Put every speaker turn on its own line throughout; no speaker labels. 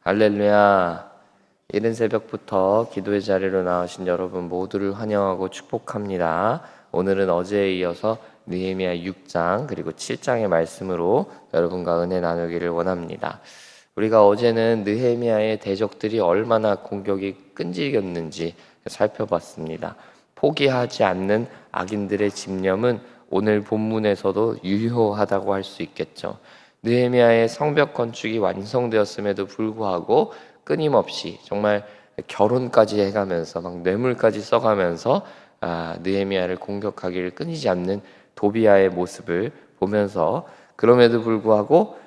할렐루야. 이른 새벽부터 기도의 자리로 나오신 여러분 모두를 환영하고 축복합니다. 오늘은 어제에 이어서 느헤미야 6장 그리고 7장의 말씀으로 여러분과 은혜 나누기를 원합니다. 우리가 어제는 느헤미야의 대적들이 얼마나 공격이 끈질겼는지 살펴봤습니다. 포기하지 않는 악인들의 집념은 오늘 본문에서도 유효하다고 할 수 있겠죠. 느헤미야의 성벽 건축이 완성되었음에도 불구하고 끊임없이 정말 결혼까지 해가면서 막 뇌물까지 써가면서 느헤미야를 공격하기를 끊이지 않는 도비아의 모습을 보면서 그럼에도 불구하고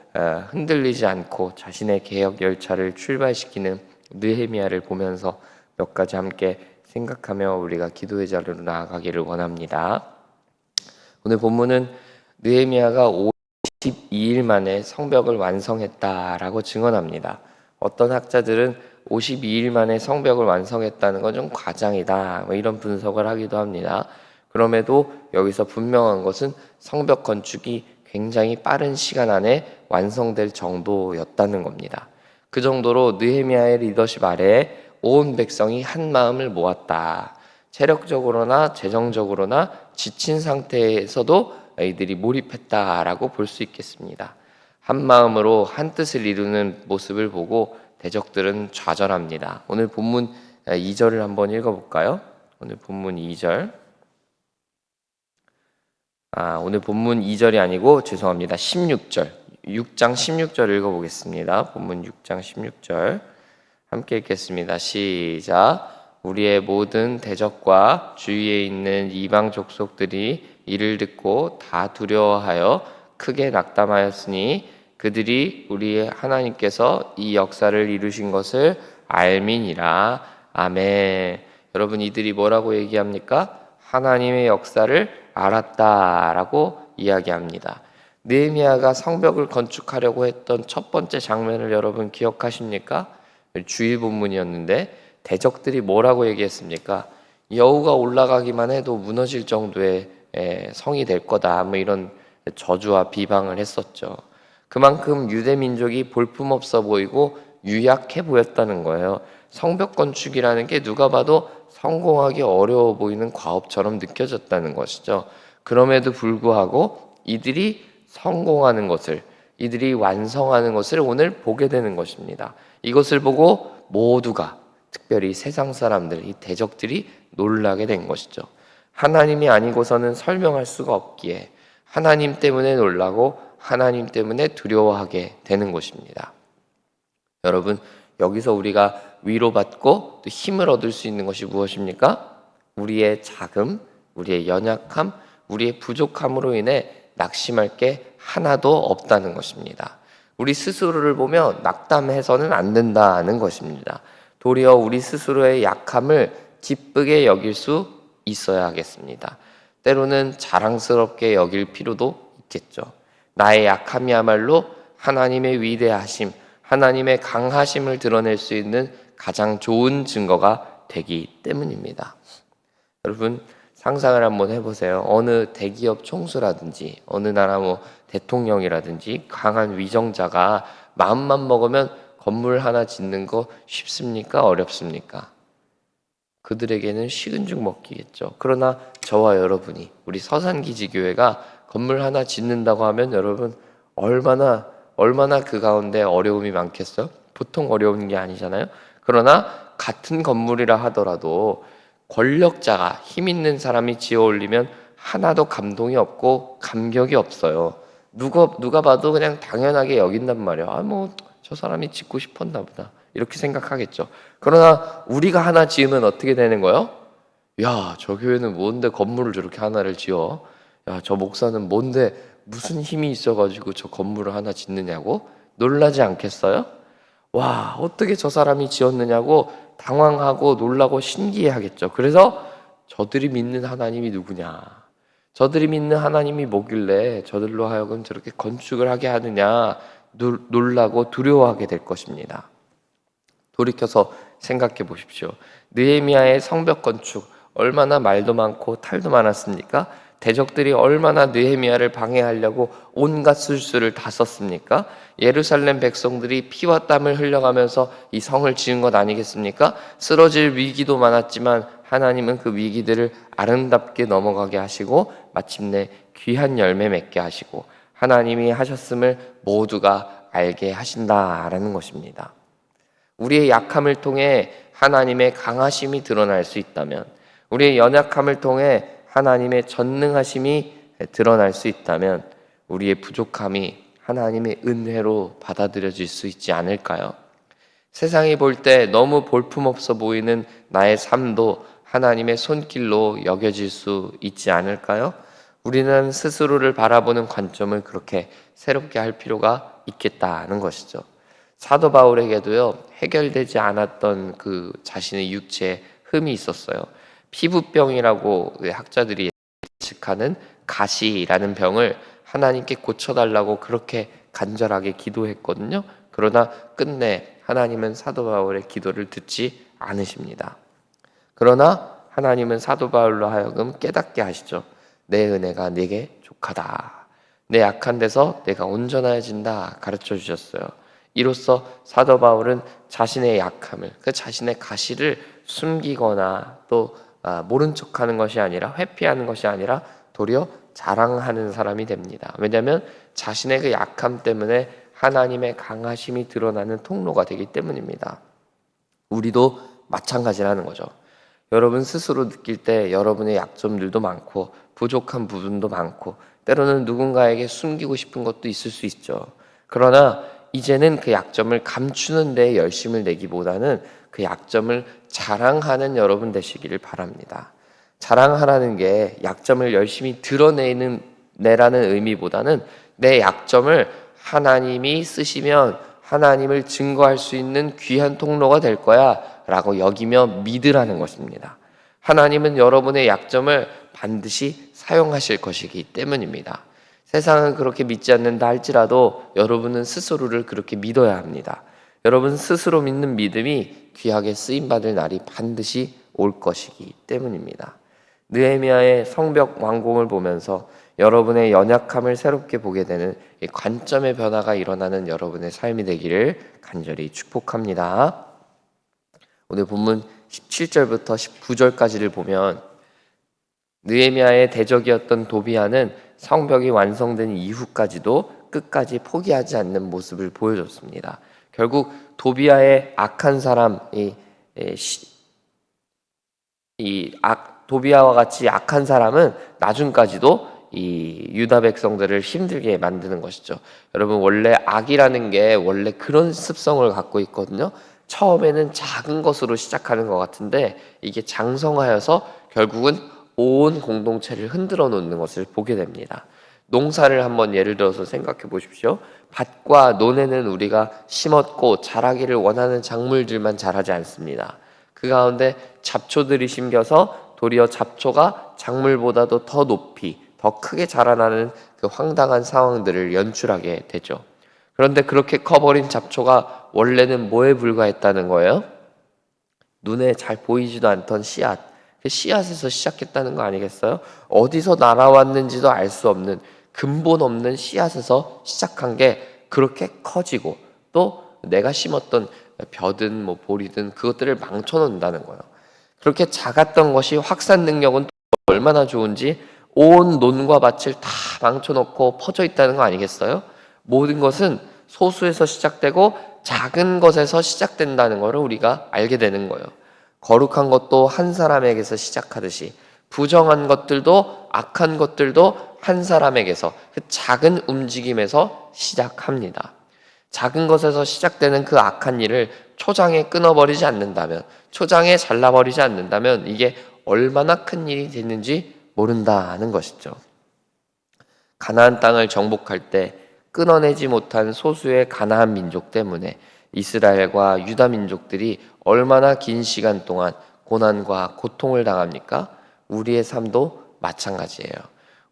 흔들리지 않고 자신의 개혁 열차를 출발시키는 느헤미야를 보면서 몇 가지 함께 생각하며 우리가 기도의 자리로 나아가기를 원합니다. 오늘 본문은 느헤미야가 52일 만에 성벽을 완성했다라고 증언합니다. 어떤 학자들은 52일 만에 성벽을 완성했다는 건 좀 과장이다, 이런 분석을 하기도 합니다. 그럼에도 여기서 분명한 것은 성벽 건축이 굉장히 빠른 시간 안에 완성될 정도였다는 겁니다. 그 정도로 느헤미야의 리더십 아래에 온 백성이 한 마음을 모았다. 체력적으로나 재정적으로나 지친 상태에서도 이들이 몰입했다라고 볼 수 있겠습니다. 한 마음으로 한 뜻을 이루는 모습을 보고 대적들은 좌절합니다. 오늘 본문 2절을 한번 읽어볼까요? 오늘 본문 2절. 오늘 본문 2절이 아니고 죄송합니다. 16절. 6장 16절 읽어보겠습니다. 본문 6장 16절. 함께 읽겠습니다. 시작. 우리의 모든 대적과 주위에 있는 이방 족속들이 이를 듣고 다 두려워하여 크게 낙담하였으니 그들이 우리의 하나님께서 이 역사를 이루신 것을 알미니라. 아멘. 여러분, 이들이 뭐라고 얘기합니까? 하나님의 역사를 알았다라고 이야기합니다. 느헤미야가 성벽을 건축하려고 했던 첫 번째 장면을 여러분 기억하십니까? 주일 본문이었는데 대적들이 뭐라고 얘기했습니까? 여우가 올라가기만 해도 무너질 정도의 성이 될 거다, 이런 저주와 비방을 했었죠. 그만큼 유대 민족이 볼품없어 보이고 유약해 보였다는 거예요. 성벽 건축이라는 게 누가 봐도 성공하기 어려워 보이는 과업처럼 느껴졌다는 것이죠. 그럼에도 불구하고 이들이 성공하는 것을, 이들이 완성하는 것을 오늘 보게 되는 것입니다. 이것을 보고 모두가, 특별히 세상 사람들, 이 대적들이 놀라게 된 것이죠. 하나님이 아니고서는 설명할 수가 없기에 하나님 때문에 놀라고 하나님 때문에 두려워하게 되는 것입니다. 여러분, 여기서 우리가 위로받고 또 힘을 얻을 수 있는 것이 무엇입니까? 우리의 자금, 우리의 연약함, 우리의 부족함으로 인해 낙심할 게 하나도 없다는 것입니다. 우리 스스로를 보며 낙담해서는 안 된다는 것입니다. 도리어 우리 스스로의 약함을 기쁘게 여길 수 있어야 하겠습니다. 때로는 자랑스럽게 여길 필요도 있겠죠. 나의 약함이야말로 하나님의 위대하심, 하나님의 강하심을 드러낼 수 있는 가장 좋은 증거가 되기 때문입니다. 여러분, 상상을 한번 해보세요. 어느 대기업 총수라든지 어느 나라 대통령이라든지 강한 위정자가 마음만 먹으면 건물 하나 짓는 거 쉽습니까? 어렵습니까? 그들에게는 식은 죽 먹기겠죠. 그러나 저와 여러분이, 우리 서산기지교회가 건물 하나 짓는다고 하면 여러분 얼마나 그 가운데 어려움이 많겠어요? 보통 어려운 게 아니잖아요. 그러나 같은 건물이라 하더라도 권력자가, 힘 있는 사람이 지어 올리면 하나도 감동이 없고 감격이 없어요. 누가 봐도 그냥 당연하게 여긴단 말이에요. 저 사람이 짓고 싶었나 보다, 이렇게 생각하겠죠. 그러나 우리가 하나 지으면 어떻게 되는 거예요? 야, 저 교회는 뭔데 건물을 저렇게 하나를 지어? 야, 저 목사는 뭔데 무슨 힘이 있어가지고 저 건물을 하나 짓느냐고 놀라지 않겠어요? 와, 어떻게 저 사람이 지었느냐고 당황하고 놀라고 신기해하겠죠. 그래서 저들이 믿는 하나님이 누구냐? 저들이 믿는 하나님이 뭐길래 저들로 하여금 저렇게 건축을 하게 하느냐? 놀라고 두려워하게 될 것입니다. 돌이켜서 생각해 보십시오. 느헤미야의 성벽 건축 얼마나 말도 많고 탈도 많았습니까? 대적들이 얼마나 느헤미야를 방해하려고 온갖 술수를 다 썼습니까? 예루살렘 백성들이 피와 땀을 흘려가면서 이 성을 지은 것 아니겠습니까? 쓰러질 위기도 많았지만 하나님은 그 위기들을 아름답게 넘어가게 하시고 마침내 귀한 열매 맺게 하시고 하나님이 하셨음을 모두가 알게 하신다라는 것입니다. 우리의 약함을 통해 하나님의 강하심이 드러날 수 있다면, 우리의 연약함을 통해 하나님의 전능하심이 드러날 수 있다면 우리의 부족함이 하나님의 은혜로 받아들여질 수 있지 않을까요? 세상이 볼 때 너무 볼품없어 보이는 나의 삶도 하나님의 손길로 여겨질 수 있지 않을까요? 우리는 스스로를 바라보는 관점을 그렇게 새롭게 할 필요가 있겠다는 것이죠. 사도 바울에게도요, 해결되지 않았던 그 자신의 육체에 흠이 있었어요. 피부병이라고 학자들이 예측하는 가시라는 병을 하나님께 고쳐달라고 그렇게 간절하게 기도했거든요. 그러나 끝내 하나님은 사도 바울의 기도를 듣지 않으십니다. 그러나 하나님은 사도 바울로 하여금 깨닫게 하시죠. 내 은혜가 네게 족하다. 내 약한 데서 내가 온전해진다 가르쳐 주셨어요. 이로써 사도 바울은 자신의 약함을, 그 자신의 가시를 숨기거나 또 모른 척하는 것이 아니라, 회피하는 것이 아니라 도리어 자랑하는 사람이 됩니다. 왜냐하면 자신의 그 약함 때문에 하나님의 강하심이 드러나는 통로가 되기 때문입니다. 우리도 마찬가지라는 거죠. 여러분 스스로 느낄 때 여러분의 약점들도 많고 부족한 부분도 많고 때로는 누군가에게 숨기고 싶은 것도 있을 수 있죠. 그러나 이제는 그 약점을 감추는 데 열심을 내기보다는 그 약점을 자랑하는 여러분 되시기를 바랍니다. 자랑하라는 게 약점을 열심히 드러내라는 의미보다는 내 약점을 하나님이 쓰시면 하나님을 증거할 수 있는 귀한 통로가 될 거야 라고 여기며 믿으라는 것입니다. 하나님은 여러분의 약점을 반드시 사용하실 것이기 때문입니다. 세상은 그렇게 믿지 않는다 할지라도 여러분은 스스로를 그렇게 믿어야 합니다. 여러분 스스로 믿는 믿음이 귀하게 쓰임받을 날이 반드시 올 것이기 때문입니다. 느헤미야의 성벽 완공을 보면서 여러분의 연약함을 새롭게 보게 되는 이 관점의 변화가 일어나는 여러분의 삶이 되기를 간절히 축복합니다. 오늘 본문 17절부터 19절까지를 보면 느헤미야의 대적이었던 도비야는 성벽이 완성된 이후까지도 끝까지 포기하지 않는 모습을 보여줬습니다. 결국 도비야의 악한 사람, 도비야와 같이 악한 사람은 나중까지도 이 유다 백성들을 힘들게 만드는 것이죠. 여러분 원래 악이라는 게 원래 그런 습성을 갖고 있거든요. 처음에는 작은 것으로 시작하는 것 같은데 이게 장성하여서 결국은 온 공동체를 흔들어 놓는 것을 보게 됩니다. 농사를 한번 예를 들어서 생각해 보십시오. 밭과 논에는 우리가 심었고 자라기를 원하는 작물들만 자라지 않습니다. 그 가운데 잡초들이 심겨서 도리어 잡초가 작물보다도 더 높이 더 크게 자라나는 그 황당한 상황들을 연출하게 되죠. 그런데 그렇게 커버린 잡초가 원래는 뭐에 불과했다는 거예요? 눈에 잘 보이지도 않던 씨앗, 그 씨앗에서 시작했다는 거 아니겠어요? 어디서 날아왔는지도 알 수 없는 근본 없는 씨앗에서 시작한 게 그렇게 커지고 또 내가 심었던 벼든 뭐 보리든 그것들을 망쳐놓는다는 거예요. 그렇게 작았던 것이 확산 능력은 또 얼마나 좋은지 온 논과 밭을 다 망쳐놓고 퍼져 있다는 거 아니겠어요? 모든 것은 소수에서 시작되고 작은 것에서 시작된다는 것을 우리가 알게 되는 거예요. 거룩한 것도 한 사람에게서 시작하듯이 부정한 것들도 악한 것들도 한 사람에게서 그 작은 움직임에서 시작합니다. 작은 것에서 시작되는 그 악한 일을 초장에 끊어버리지 않는다면, 초장에 잘라버리지 않는다면 이게 얼마나 큰 일이 됐는지 모른다는 것이죠. 가나안 땅을 정복할 때 끊어내지 못한 소수의 가나안 민족 때문에 이스라엘과 유다 민족들이 얼마나 긴 시간 동안 고난과 고통을 당합니까? 우리의 삶도 마찬가지예요.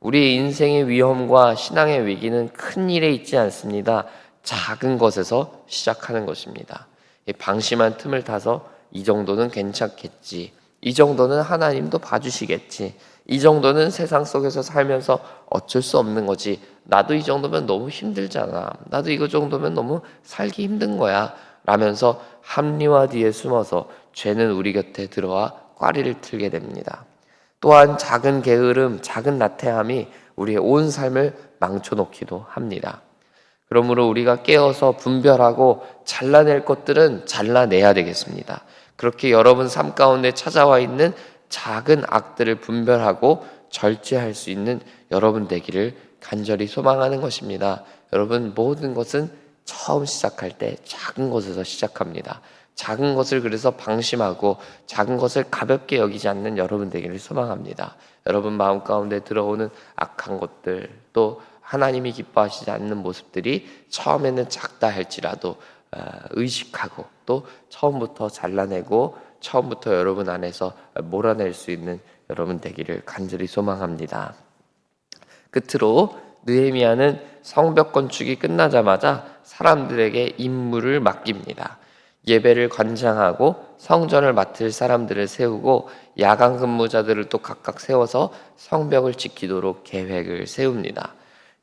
우리의 인생의 위험과 신앙의 위기는 큰 일에 있지 않습니다. 작은 것에서 시작하는 것입니다. 방심한 틈을 타서 이 정도는 괜찮겠지, 이 정도는 하나님도 봐주시겠지, 이 정도는 세상 속에서 살면서 어쩔 수 없는 거지. 나도 이 정도면 너무 힘들잖아. 나도 이거 정도면 너무 살기 힘든 거야. 라면서 합리화 뒤에 숨어서 죄는 우리 곁에 들어와 꽈리를 틀게 됩니다. 또한 작은 게으름, 작은 나태함이 우리의 온 삶을 망쳐놓기도 합니다. 그러므로 우리가 깨어서 분별하고 잘라낼 것들은 잘라내야 되겠습니다. 그렇게 여러분 삶 가운데 찾아와 있는 작은 악들을 분별하고 절제할 수 있는 여러분 되기를 간절히 소망하는 것입니다. 여러분, 모든 것은 처음 시작할 때 작은 것에서 시작합니다. 작은 것을 그래서 방심하고 작은 것을 가볍게 여기지 않는 여러분 되기를 소망합니다. 여러분 마음 가운데 들어오는 악한 것들, 또 하나님이 기뻐하시지 않는 모습들이 처음에는 작다 할지라도 의식하고 또 처음부터 잘라내고 처음부터 여러분 안에서 몰아낼 수 있는 여러분 되기를 간절히 소망합니다. 끝으로 느헤미야는 성벽 건축이 끝나자마자 사람들에게 임무를 맡깁니다. 예배를 관장하고 성전을 맡을 사람들을 세우고 야간 근무자들을 또 각각 세워서 성벽을 지키도록 계획을 세웁니다.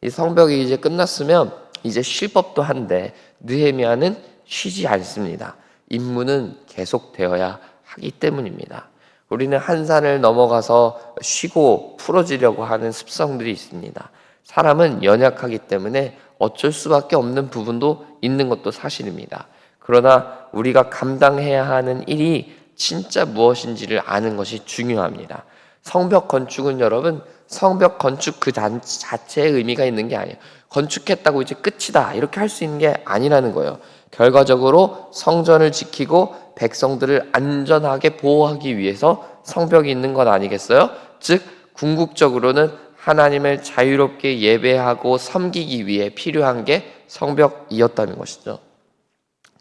이 성벽이 이제 끝났으면 이제 쉴 법도 한데 느헤미야는 쉬지 않습니다. 임무는 계속되어야 하기 때문입니다. 우리는 한 산을 넘어가서 쉬고 풀어지려고 하는 습성들이 있습니다. 사람은 연약하기 때문에 어쩔 수밖에 없는 부분도 있는 것도 사실입니다. 그러나 우리가 감당해야 하는 일이 진짜 무엇인지를 아는 것이 중요합니다. 성벽 건축은 여러분, 성벽 건축 그 자체의 의미가 있는 게 아니에요. 건축했다고 이제 끝이다 이렇게 할 수 있는 게 아니라는 거예요. 결과적으로 성전을 지키고 백성들을 안전하게 보호하기 위해서 성벽이 있는 것 아니겠어요? 즉 궁극적으로는 하나님을 자유롭게 예배하고 섬기기 위해 필요한 게 성벽이었다는 것이죠.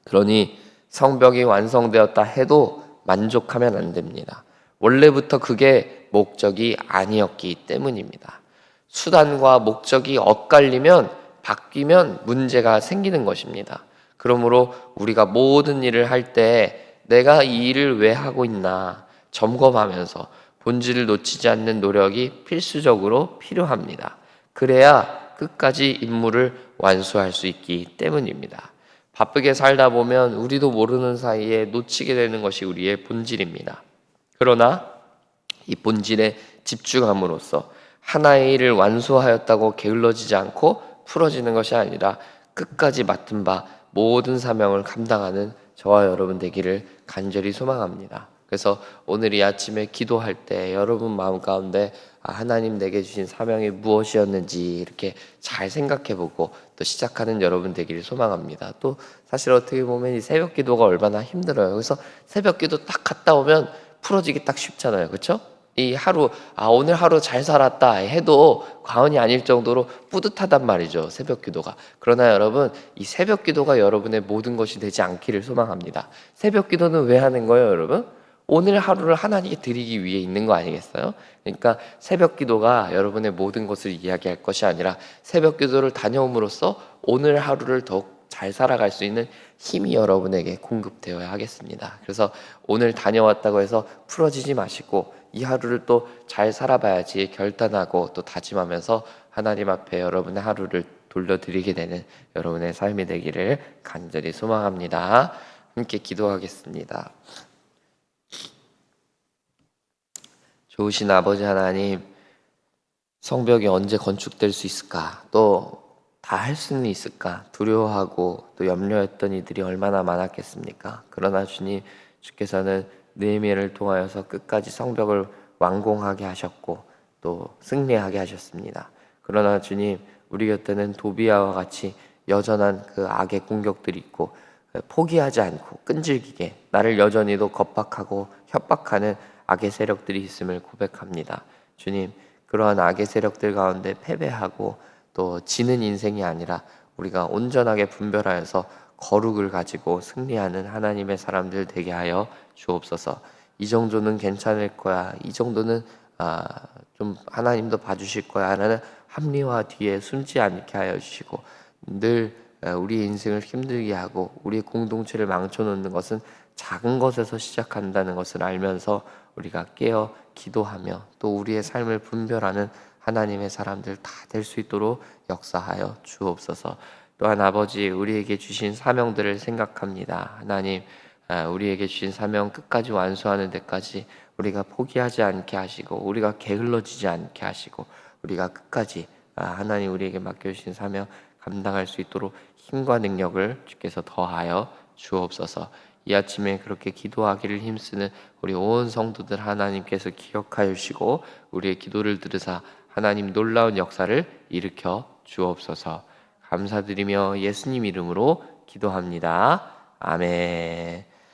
그러니 성벽이 완성되었다 해도 만족하면 안 됩니다. 원래부터 그게 목적이 아니었기 때문입니다. 수단과 목적이 엇갈리면 바뀌면 문제가 생기는 것입니다. 그러므로 우리가 모든 일을 할 때 내가 이 일을 왜 하고 있나 점검하면서 본질을 놓치지 않는 노력이 필수적으로 필요합니다. 그래야 끝까지 임무를 완수할 수 있기 때문입니다. 바쁘게 살다 보면 우리도 모르는 사이에 놓치게 되는 것이 우리의 본질입니다. 그러나 이 본질에 집중함으로써 하나의 일을 완수하였다고 게을러지지 않고 풀어지는 것이 아니라 끝까지 맡은 바 모든 사명을 감당하는 저와 여러분 되기를 간절히 소망합니다. 그래서 오늘 이 아침에 기도할 때 여러분 마음 가운데 하나님 내게 주신 사명이 무엇이었는지 이렇게 잘 생각해보고 또 시작하는 여러분 되기를 소망합니다. 또 사실 어떻게 보면 이 새벽 기도가 얼마나 힘들어요. 그래서 새벽 기도 딱 갔다 오면 풀어지기 딱 쉽잖아요. 그렇죠? 이 하루 오늘 하루 잘 살았다 해도 과언이 아닐 정도로 뿌듯하단 말이죠. 새벽 기도가. 그러나 여러분 이 새벽 기도가 여러분의 모든 것이 되지 않기를 소망합니다. 새벽 기도는 왜 하는 거예요, 여러분? 오늘 하루를 하나님께 드리기 위해 있는 거 아니겠어요? 그러니까 새벽 기도가 여러분의 모든 것을 이야기할 것이 아니라 새벽 기도를 다녀옴으로써 오늘 하루를 더욱 잘 살아갈 수 있는 힘이 여러분에게 공급되어야 하겠습니다. 그래서 오늘 다녀왔다고 해서 풀어지지 마시고 이 하루를 또 잘 살아봐야지 결단하고 또 다짐하면서 하나님 앞에 여러분의 하루를 돌려드리게 되는 여러분의 삶이 되기를 간절히 소망합니다. 함께 기도하겠습니다. 좋으신 아버지 하나님, 성벽이 언제 건축될 수 있을까? 또 다 할 수는 있을까? 두려워하고 또 염려했던 이들이 얼마나 많았겠습니까? 그러나 주님, 주께서는 느헤미야를 통하여서 끝까지 성벽을 완공하게 하셨고 또 승리하게 하셨습니다. 그러나 주님, 우리 곁에는 도비아와 같이 여전한 그 악의 공격들이 있고 포기하지 않고 끈질기게 나를 여전히도 겁박하고 협박하는 악의 세력들이 있음을 고백합니다. 주님, 그러한 악의 세력들 가운데 패배하고 또 지는 인생이 아니라 우리가 온전하게 분별하여서 거룩을 가지고 승리하는 하나님의 사람들 되게 하여 주옵소서. 이 정도는 괜찮을 거야. 이 정도는 좀 하나님도 봐주실 거야 라는 합리화 뒤에 숨지 않게 하여 주시고 늘 우리의 인생을 힘들게 하고 우리의 공동체를 망쳐놓는 것은 작은 것에서 시작한다는 것을 알면서 우리가 깨어 기도하며 또 우리의 삶을 분별하는 하나님의 사람들 다 될 수 있도록 역사하여 주옵소서. 또한 아버지, 우리에게 주신 사명들을 생각합니다. 하나님, 우리에게 주신 사명 끝까지 완수하는 데까지 우리가 포기하지 않게 하시고, 우리가 게을러지지 않게 하시고, 우리가 끝까지 하나님 우리에게 맡겨주신 사명 감당할 수 있도록 힘과 능력을 주께서 더하여 주옵소서. 이 아침에 그렇게 기도하기를 힘쓰는 우리 온 성도들 하나님께서 기억하여 주시고, 우리의 기도를 들으사 하나님 놀라운 역사를 일으켜 주옵소서. 감사드리며 예수님 이름으로 기도합니다. 아멘.